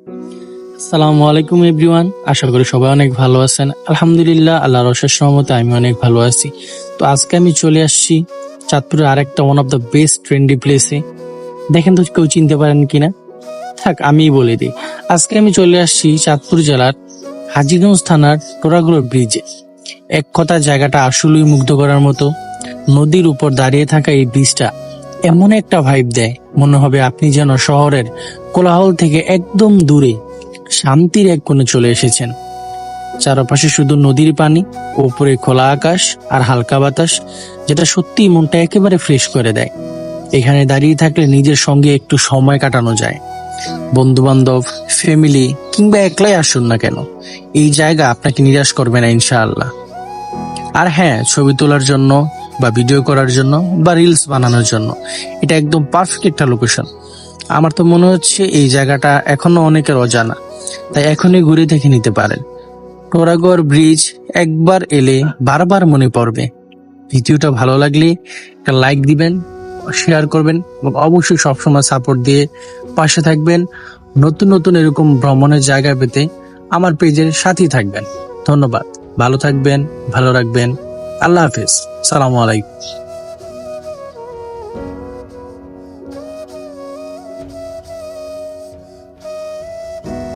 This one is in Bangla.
আসসালামু আলাইকুম এভরিওয়ান, আশা করি সবাই অনেক ভালো আছেন। আলহামদুলিল্লাহ, আল্লাহর অশেষ রহমতে আমি অনেক ভালো আছি। তো আজকে আমি চলে আসছি চাঁদপুরের আরেকটা one of the best trendy প্লেসে। দেখেন তো কেউ চিনতে পারেন কিনা। থাক আমিই বলে দিই। আজকে আমি চলে আসছি চাঁদপুর জেলার হাজীগঞ্জ থানার টোরাগুড় ব্রিজে। এক কথা জায়গাটা আসলেই মুগ্ধ করার মতো। নদীর উপর দাঁড়িয়ে থাকা এই ব্রিজটা এমন একটা ভাইব দেয়, মনে হবে আপনি যেন শহরের কোলাহল থেকে একদম দূরে শান্তির এক কোণে চলে এসেছেন। চারপাশে শুধু নদীর পানি, ওপরে খোলা আকাশ আর হালকা বাতাস, যেটা সত্যি মনটা একেবারে ফ্রেশ করে দেয়। এখানে দাঁড়িয়ে থাকলে নিজের সঙ্গে একটু সময় কাটানো যায়। বন্ধু বান্ধব, ফ্যামিলি কিংবা একলাই আসুন না কেন, এই জায়গা আপনাকে নিরাশ করবে না ইনশাআল্লাহ। আর হ্যাঁ, ছবি তোলার জন্য বা ভিডিও করার জন্য বা রিলস বানানোর জন্য এটা একদম পারফেক্ট একটা লোকেশন। আমার তো মনে হচ্ছে এই জায়গাটা এখনো অনেকের অজানা, তাই এখনই ঘুরে দেখে নিতে পারেন। টোরাগড় ব্রিজ একবার এলে বারবার মনে পড়বে। ভিডিওটা ভালো লাগলে একটা লাইক দিবেন, শেয়ার করবেন এবং অবশ্যই সবসময় সাপোর্ট দিয়ে পাশে থাকবেন। নতুন নতুন এরকম ভ্রমণের জায়গা পেতে আমার পেজের সাথেই থাকবেন। ধন্যবাদ, ভালো থাকবেন, ভালো রাখবেন। আল্লাহ হাফেজ, সালামু আলাইকুম।